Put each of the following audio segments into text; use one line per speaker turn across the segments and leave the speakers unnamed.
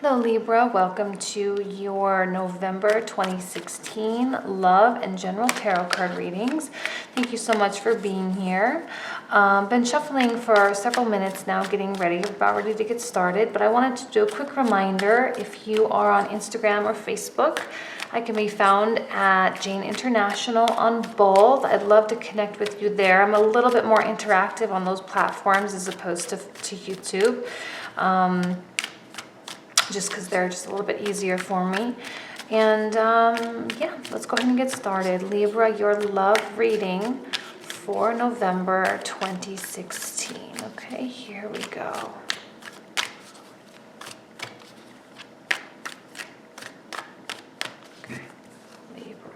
Hello Libra, welcome to your November 2016 love and general tarot card readings. Thank you so much for being here. Been shuffling for several minutes now, getting ready, about ready to get started, but I wanted to do a quick reminder. If you are on Instagram or Facebook, I can be found at Jane International on both. I'd love to connect with you there. I'm a little bit more interactive on those platforms as opposed to YouTube. Just because they're just a little bit easier for me. And yeah, let's go ahead and get started. Libra, your love reading for November 2016. Okay, here we go. Okay, Libra.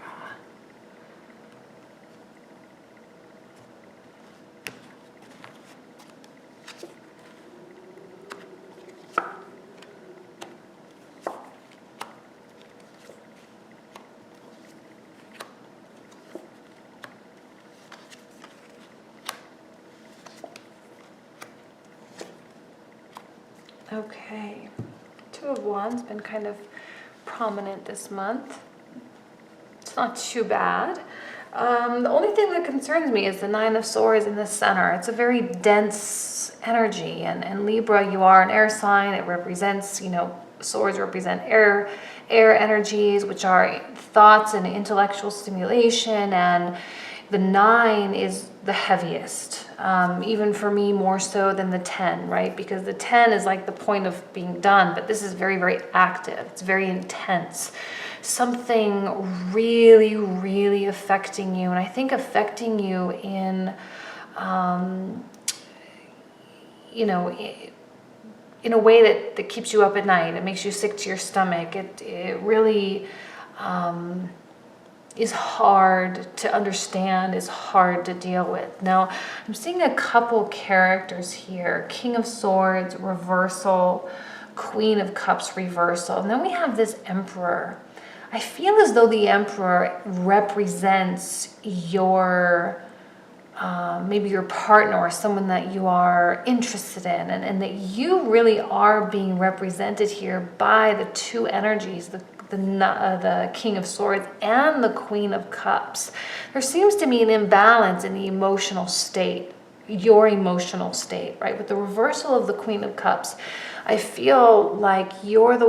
Okay, Two of Wands been kind of prominent this month. It's not too bad. The only thing that concerns me is the Nine of Swords in the center. It's a very dense energy, and Libra, you are an air sign. It represents, swords represent air energies, which are thoughts and intellectual stimulation, and the 9 is the heaviest, even for me more so than the 10, right? Because the 10 is like the point of being done, but this is very, very active. It's very intense. Something really, really affecting you. And I think affecting you in, in a way that keeps you up at night. It makes you sick to your stomach. It really is hard to understand, is hard to deal with. Now, I'm seeing a couple characters here. King of Swords, reversal, Queen of Cups, reversal. And then we have this Emperor. I feel as though the Emperor represents your, maybe your partner or someone that you are interested in, and that you really are being represented here by the two energies, the King of Swords and the Queen of Cups. There seems to be an imbalance in the emotional state, your emotional state, right? With the reversal of the Queen of Cups, I feel like you are the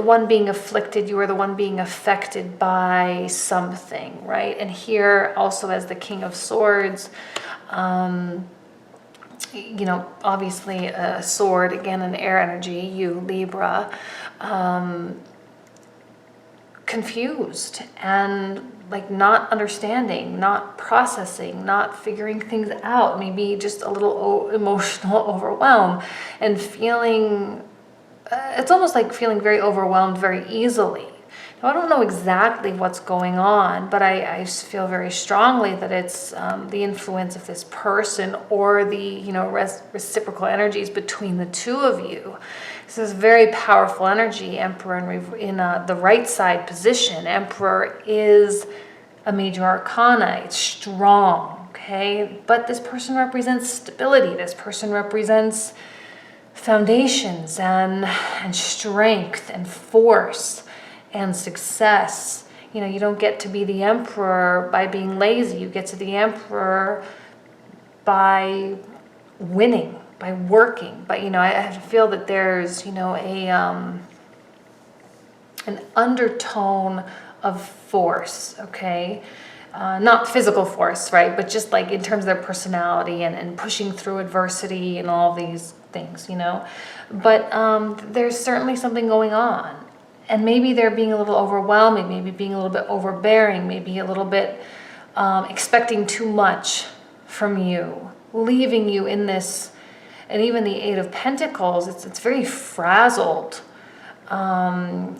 one being afflicted, you are the one being affected by something, right? And here also as the King of Swords, obviously a sword, again, an air energy, you, Libra, confused and like not understanding, not processing, not figuring things out, maybe just a little emotional overwhelm and feeling, it's almost like feeling very overwhelmed very easily. Now, I don't know exactly what's going on, but I feel very strongly that it's the influence of this person or the reciprocal energies between the two of you. This is very powerful energy. Emperor in the right side position. Emperor is a major arcana. It's strong, okay? But this person represents stability. This person represents foundations and strength and force and success. You don't get to be the Emperor by being lazy. You get to the Emperor by winning, by working. But I feel that there's an undertone of force, okay? Not physical force, right? But just like in terms of their personality and pushing through adversity and all these things, But there's certainly something going on. And maybe they're being a little overwhelming, maybe being a little bit overbearing, maybe a little bit expecting too much from you, leaving you in this, and even the Eight of Pentacles, it's very frazzled. And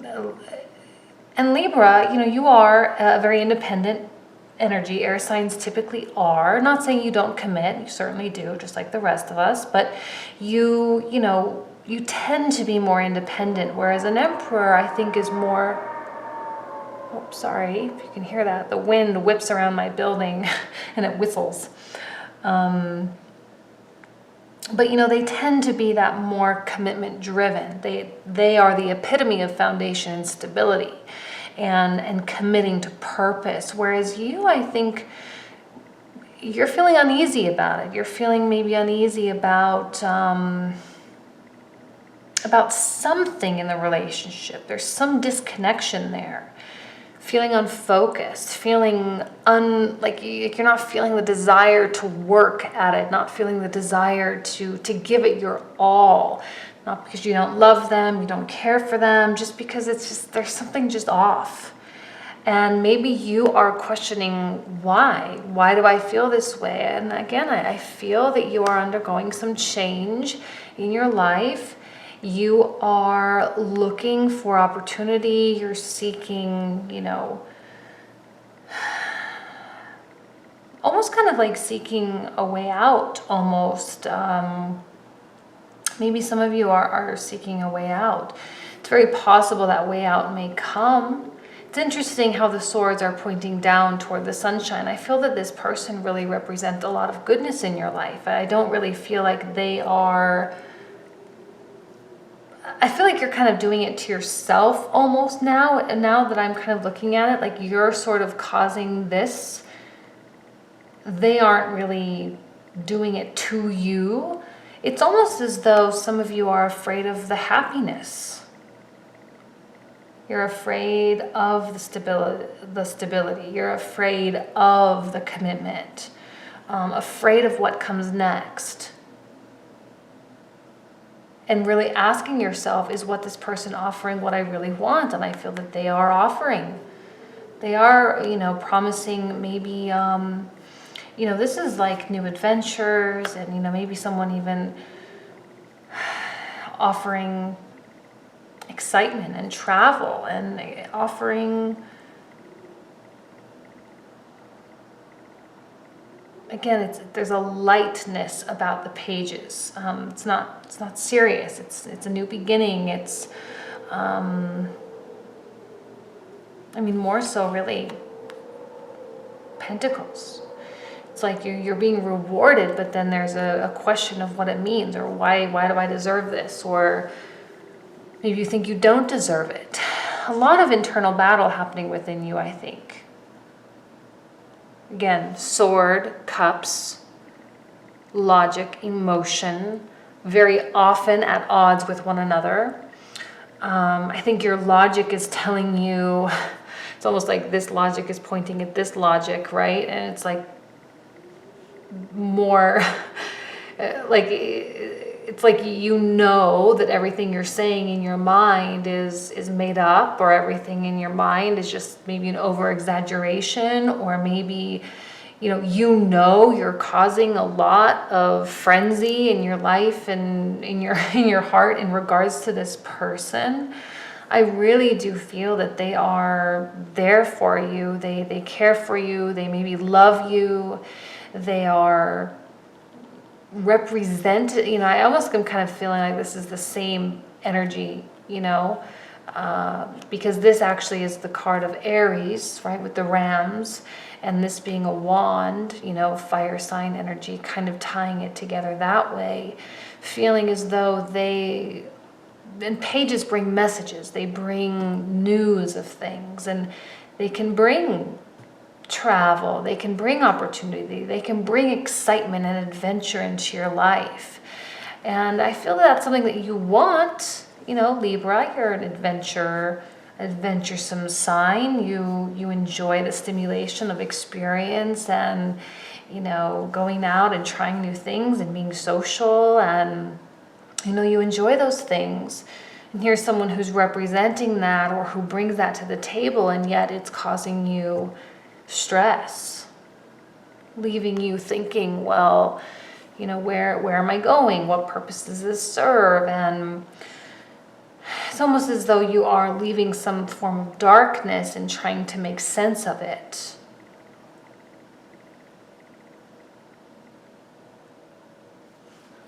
Libra, you are a very independent energy. Air signs typically are. Not saying you don't commit, you certainly do, just like the rest of us, but you tend to be more independent, whereas an Emperor, I think, is more, oh, sorry if you can hear that. The wind whips around my building and it whistles. But they tend to be that more commitment driven. They are the epitome of foundation and stability, and committing to purpose. Whereas you, I think, you're feeling uneasy about it. You're feeling maybe uneasy about something in the relationship. There's some disconnection there. Feeling unfocused, feeling like you're not feeling the desire to work at it, not feeling the desire to give it your all. Not because you don't love them, you don't care for them, just because there's something just off. And maybe you are questioning why. Why do I feel this way? And again, I feel that you are undergoing some change in your life. You are looking for opportunity. You're seeking, almost kind of like seeking a way out, almost. Maybe some of you are seeking a way out. It's very possible that way out may come. It's interesting how the swords are pointing down toward the sunshine. I feel that this person really represents a lot of goodness in your life. I don't really feel like I feel like you're kind of doing it to yourself almost now. And now that I'm kind of looking at it, like you're sort of causing this. They aren't really doing it to you. It's almost as though some of you are afraid of the happiness. You're afraid of the stability. You're afraid of the commitment. Afraid of what comes next. And really asking yourself, is what this person offering what I really want? And I feel that they are offering. They are, promising maybe, this is like new adventures, and, maybe someone even offering excitement and travel and offering, again, there's a lightness about the pages. It's not serious. It's a new beginning. It's, more so really Pentacles. It's like you're being rewarded, but then there's a question of what it means, or why do I deserve this? Or maybe you think you don't deserve it. A lot of internal battle happening within you, I think. Again, sword, cups, logic, emotion, very often at odds with one another. I think your logic is telling you, it's almost like this logic is pointing at this logic, right? And it's like more, it's like that everything you're saying in your mind is made up, or everything in your mind is just maybe an over-exaggeration, or maybe you're causing a lot of frenzy in your life and in your heart in regards to this person. I really do feel that they are there for you. They care for you. They maybe love you. They are represented. I almost am kind of feeling like this is the same energy, because this actually is the card of Aries, right, with the rams, and this being a wand, fire sign energy, kind of tying it together that way, feeling as though and pages bring messages, they bring news of things, and they can bring travel, they can bring opportunity, they can bring excitement and adventure into your life. And I feel that's something that you want. Libra, you're an adventuresome sign. You enjoy the stimulation of experience and, going out and trying new things and being social, and, you enjoy those things. And here's someone who's representing that, or who brings that to the table, and yet it's causing you stress, leaving you thinking, well, where am I going? What purpose does this serve? And it's almost as though you are leaving some form of darkness and trying to make sense of it.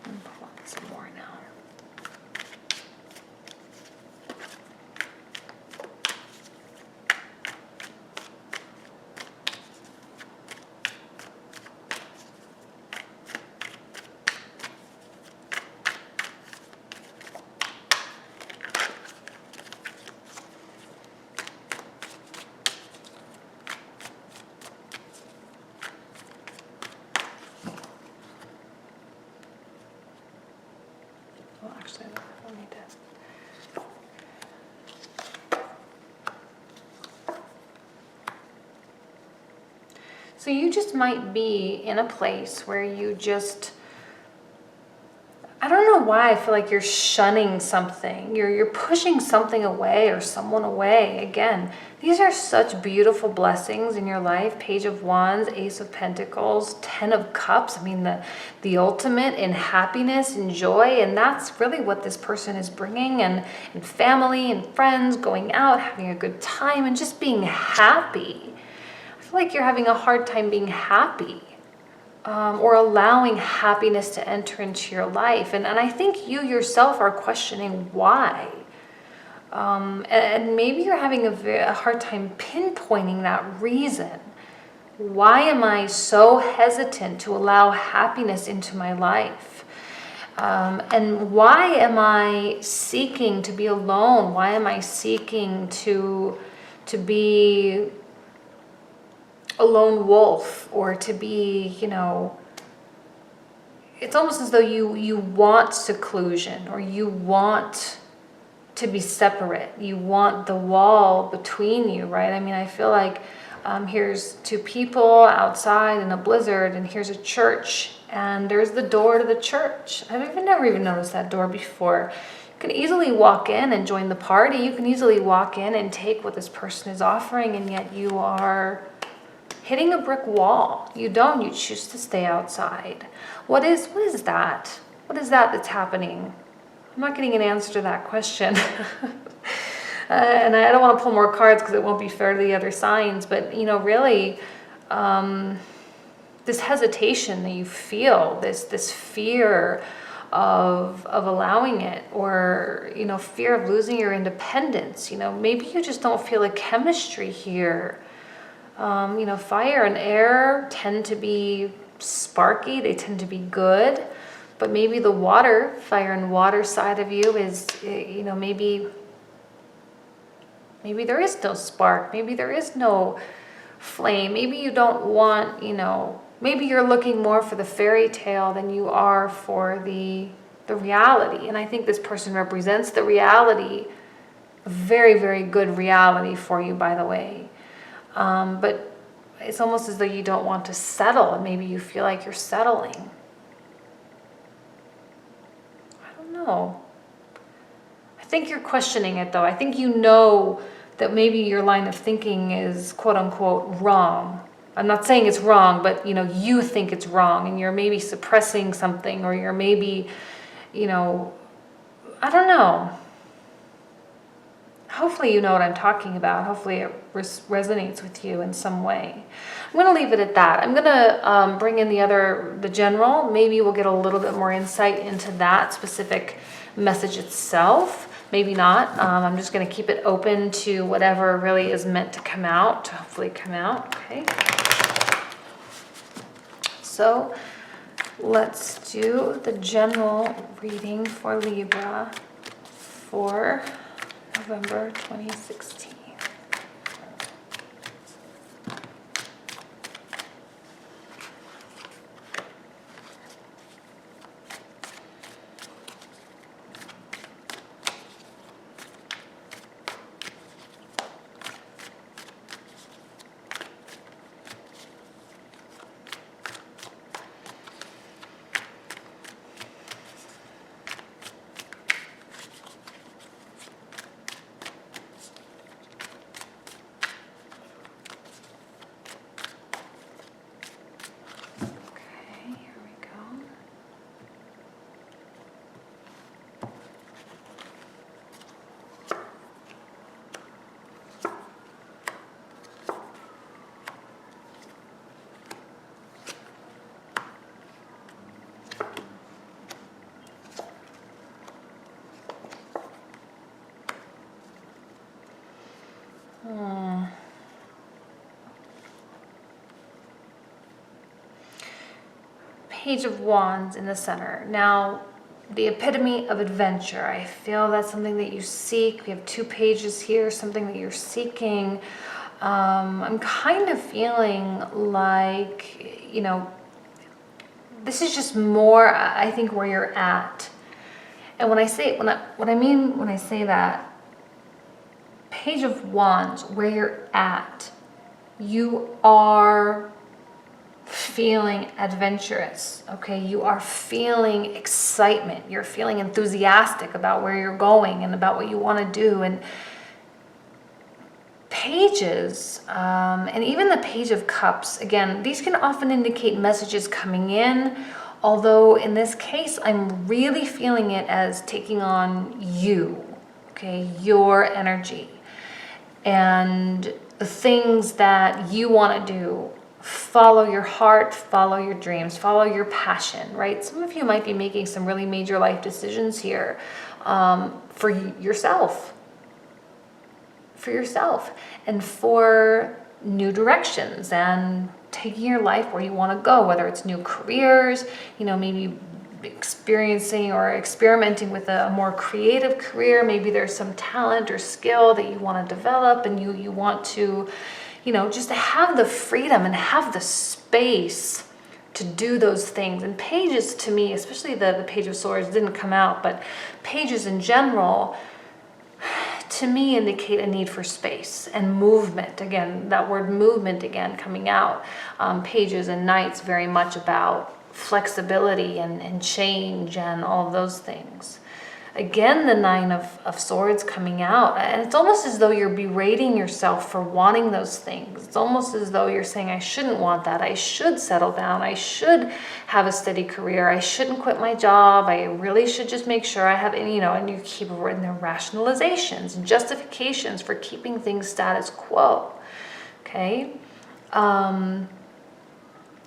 I'll pull out some more now. So you just might be in a place where you just, I don't know why I feel like you're shunning something. You're pushing something away or someone away. Again, these are such beautiful blessings in your life. Page of Wands, Ace of Pentacles, Ten of Cups. I mean, the ultimate in happiness and joy. And that's really what this person is bringing. And family and friends, going out, having a good time, and just being happy. I feel like you're having a hard time being happy. Or allowing happiness to enter into your life. And I think you yourself are questioning why. And maybe you're having a hard time pinpointing that reason. Why am I so hesitant to allow happiness into my life? And why am I seeking to be alone? Why am I seeking to be a lone wolf, or to be, you know, it's almost as though you want seclusion, or you want to be separate. You want the wall between you, right? I mean, I feel like here's two people outside in a blizzard, and here's a church, and there's the door to the church. I've never even noticed that door before. You can easily walk in and join the party. You can easily walk in and take what this person is offering, and yet you are hitting a brick wall. You choose to stay outside. What is that? What is that that's happening? I'm not getting an answer to that question. And I don't want to pull more cards because it won't be fair to the other signs, but you know, really, this hesitation that you feel, this fear of allowing it, or, you know, fear of losing your independence. You know, maybe you just don't feel a chemistry here. You know, fire and air tend to be sparky, they tend to be good, but maybe the water, fire and water side of you is, you know, maybe there is no spark, maybe there is no flame, maybe you don't want, you know, maybe you're looking more for the fairy tale than you are for the reality. And I think this person represents the reality, a very, very good reality for you, by the way. But it's almost as though you don't want to settle, and maybe you feel like you're settling. I don't know. I think you're questioning it, though. I think you know that maybe your line of thinking is quote unquote wrong. I'm not saying it's wrong, but you know, you think it's wrong, and you're maybe suppressing something, or you're maybe, you know, I don't know. Hopefully you know what I'm talking about. Hopefully it resonates with you in some way. I'm going to leave it at that. I'm going to bring in the general. Maybe we'll get a little bit more insight into that specific message itself. Maybe not. I'm just going to keep it open to whatever really is meant to come out, to hopefully come out. Okay. So let's do the general reading for Libra for November 2016. Page of Wands in the center. Now, the epitome of adventure. I feel that's something that you seek. We have 2 pages here, something that you're seeking. I'm kind of feeling like, you know, this is just more, I think, where you're at. And when I say, what I mean when I say that, Page of Wands, where you're at, you are feeling adventurous, okay? You are feeling excitement. You're feeling enthusiastic about where you're going and about what you want to do. And pages, and even the Page of Cups, again, these can often indicate messages coming in, although in this case, I'm really feeling it as taking on you, okay? Your energy and the things that you want to do. Follow your heart, follow your dreams, follow your passion, right? Some of you might be making some really major life decisions here for yourself, and for new directions and taking your life where you want to go, whether it's new careers, maybe experiencing or experimenting with a more creative career. Maybe there's some talent or skill that you want to develop, and you want to just to have the freedom and have the space to do those things. And pages, to me, especially the Page of Swords, didn't come out, but pages in general, to me, indicate a need for space and movement. Again, that word movement again coming out. Pages and knights very much about flexibility and change and all of those things. Again, the Nine of Swords coming out, and it's almost as though you're berating yourself for wanting those things. It's almost as though you're saying, I shouldn't want that. I should settle down. I should have a steady career. I shouldn't quit my job. I really should just make sure I have, and you keep written their rationalizations and justifications for keeping things status quo. Okay?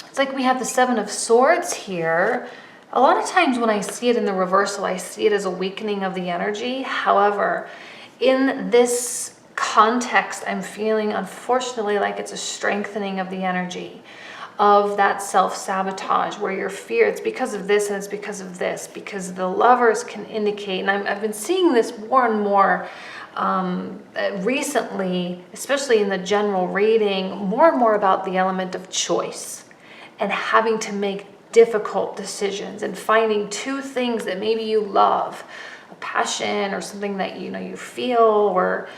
It's like we have the Seven of Swords here. A lot of times when I see it in the reversal, I see it as a weakening of the energy. However, in this context, I'm feeling, unfortunately, like it's a strengthening of the energy of that self-sabotage, where your fear, it's because of this and it's because of this, because the Lovers can indicate, and I've been seeing this more and more recently, especially in the general reading, more and more about the element of choice and having to make difficult decisions and finding two things that maybe you love, a passion or something that you feel, or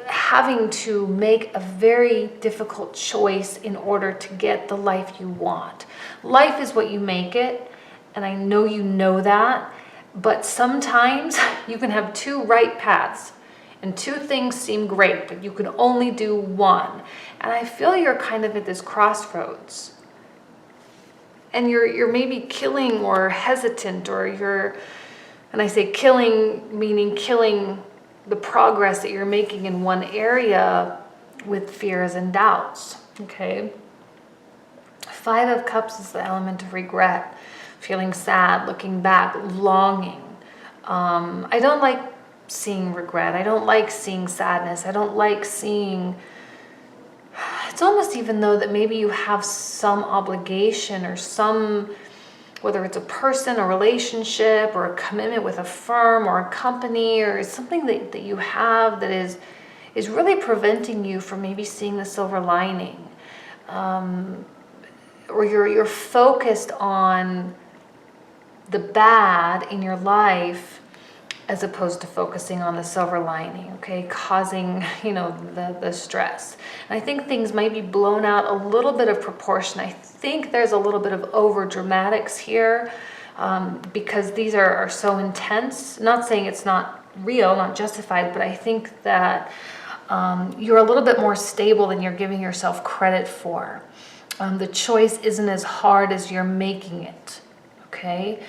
having to make a very difficult choice in order to get the life you want. Life is what you make it, and I know you know that, but sometimes you can have two right paths and two things seem great, but you can only do one. And I feel you're kind of at this crossroads. And you're maybe killing or hesitant, or and I say killing, meaning killing the progress that you're making in one area with fears and doubts, okay? Five of Cups is the element of regret, feeling sad, looking back, longing. I don't like seeing regret. I don't like seeing sadness. I don't like seeing... It's almost even though that maybe you have some obligation or some, whether it's a person, a relationship, or a commitment with a firm or a company, or something that you have that is really preventing you from maybe seeing the silver lining. Or you're focused on the bad in your life as opposed to focusing on the silver lining, okay, causing, the stress. And I think things might be blown out a little bit of proportion. I think there's a little bit of over dramatics here because these are so intense. Not saying it's not real, not justified, but I think that you're a little bit more stable than you're giving yourself credit for. The choice isn't as hard as you're making it, okay?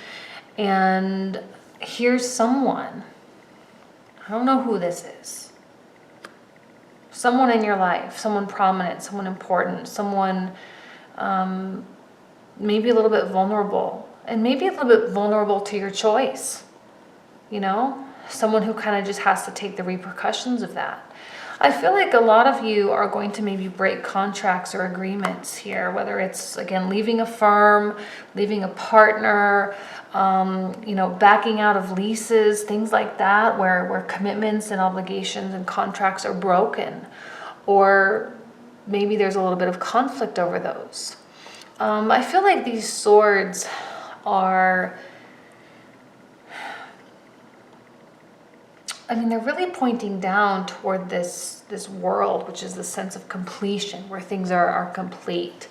And here's someone, I don't know who this is, someone in your life, someone prominent, someone important, someone maybe a little bit vulnerable, and maybe a little bit vulnerable to your choice, someone who kind of just has to take the repercussions of that. I feel like a lot of you are going to maybe break contracts or agreements here, whether it's, again, leaving a firm, leaving a partner, backing out of leases, things like that, where commitments and obligations and contracts are broken, or maybe there's a little bit of conflict over those. I feel like these swords are... they're really pointing down toward this world, which is the sense of completion, where things are complete.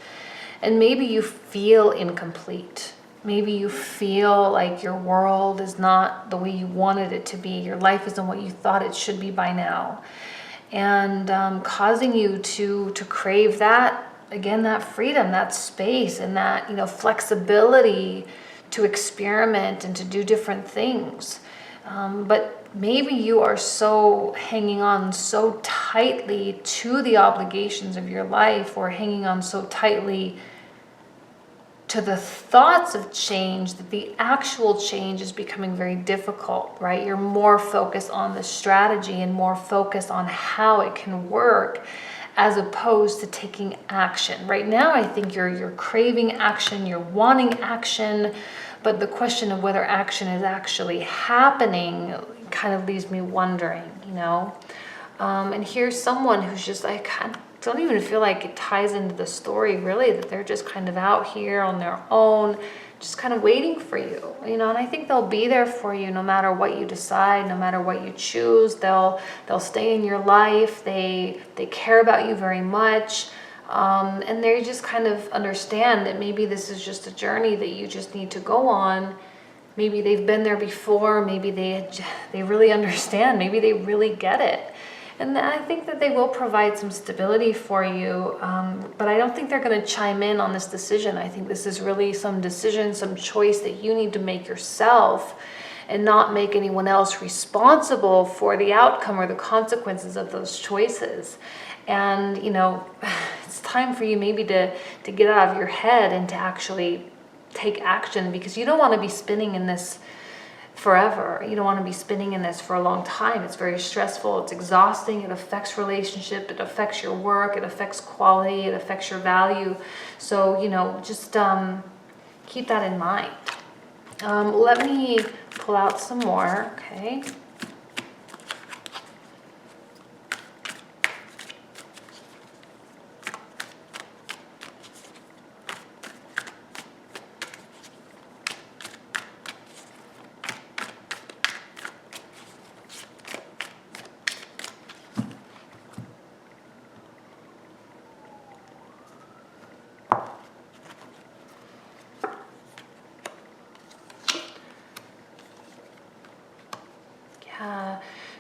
And maybe you feel incomplete. Maybe you feel like your world is not the way you wanted it to be. Your life isn't what you thought it should be by now. And causing you to crave that, again, that freedom, that space, and that, you know, flexibility to experiment and to do different things. But maybe you are so hanging on so tightly to the obligations of your life, or hanging on so tightly to the thoughts of change, that the actual change is becoming very difficult, right? You're more focused on the strategy and more focused on how it can work, as opposed to taking action. Right now, I think you're craving action, you're wanting action, but the question of whether action is actually happening kind of leaves me wondering, you know? And here's someone who's just, I don't even feel like it ties into the story really, that they're just kind of out here on their own, just kind of waiting for you, you know. And I think they'll be there for you no matter what you decide, no matter what you choose. They'll stay in your life. They care about you very much, and they just kind of understand that maybe this is just a journey that you just need to go on. Maybe they've been there before. Maybe they really understand. Maybe they really get it. And I think that they will provide some stability for you, but I don't think they're going to chime in on this decision. I think this is really some decision, some choice that you need to make yourself, and not make anyone else responsible for the outcome or the consequences of those choices. And, you know, it's time for you maybe to get out of your head and to actually take action, because you don't want to be spinning in this forever. You don't want to be spinning in this for a long time. It's very stressful. It's exhausting. It affects relationship. It affects your work. It affects quality. It affects your value. So, you know, just keep that in mind. Let me pull out some more. Okay.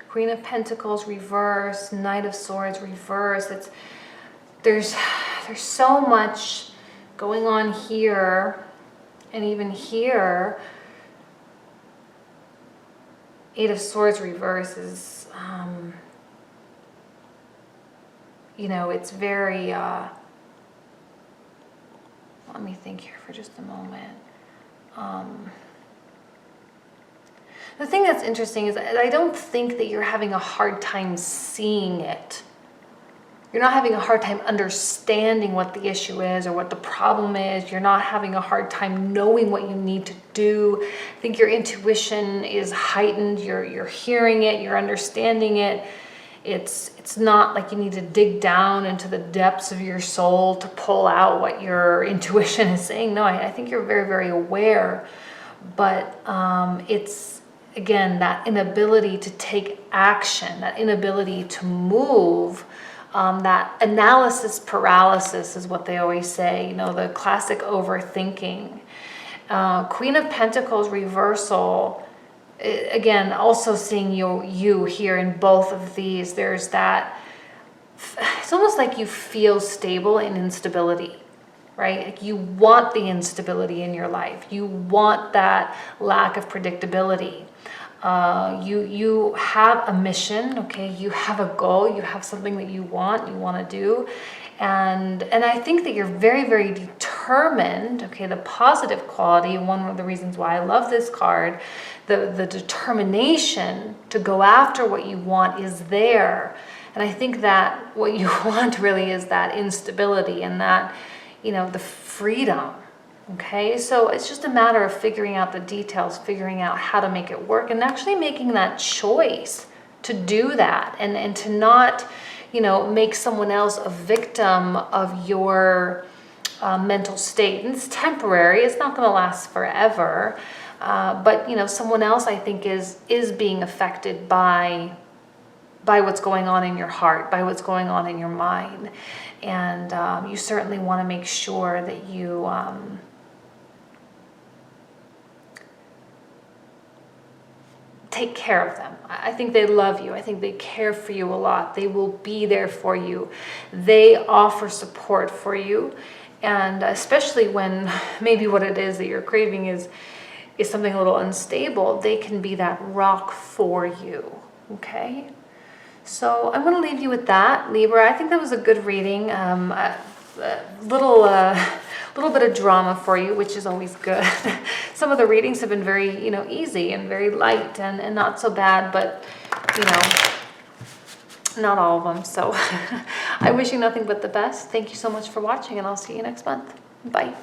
Queen of Pentacles reverse, Knight of Swords reverse. There's so much going on here, and even here. Eight of Swords reverse is, you know, it's very. Let me think here for just a moment. The thing that's interesting is I don't think that you're having a hard time seeing it. You're not having a hard time understanding what the issue is or what the problem is. You're not having a hard time knowing what you need to do. I think your intuition is heightened. You're hearing it. You're understanding it. It's not like you need to dig down into the depths of your soul to pull out what your intuition is saying. No, I think you're very, very aware. But it's, again, that inability to take action, that inability to move, that analysis paralysis is what they always say, you know, the classic overthinking. Queen of Pentacles reversal, again, also seeing you here in both of these. There's that, it's almost like you feel stable in instability. Right? Like you want the instability in your life. You want that lack of predictability. You have a mission, okay? You have a goal. You have something that you want to do. And I think that you're very, very determined, okay? The positive quality, one of the reasons why I love this card, the determination to go after what you want is there. And I think that what you want really is that instability and that, you know, the freedom, okay? So it's just a matter of figuring out the details, figuring out how to make it work, and actually making that choice to do that, and to not, you know, make someone else a victim of your mental state. And it's temporary. It's not going to last forever. But, you know, someone else, I think, is being affected by by what's going on in your heart, by what's going on in your mind. And you certainly want to make sure that you take care of them. I think they love you. I think they care for you a lot. They will be there for you. They offer support for you. And especially when maybe what it is that you're craving is something a little unstable, they can be that rock for you. Okay? So I'm going to leave you with that, Libra. I think that was a good reading. A little bit of drama for you, which is always good. Some of the readings have been very, easy and very light and not so bad, but, not all of them. So I wish you nothing but the best. Thank you so much for watching, and I'll see you next month. Bye.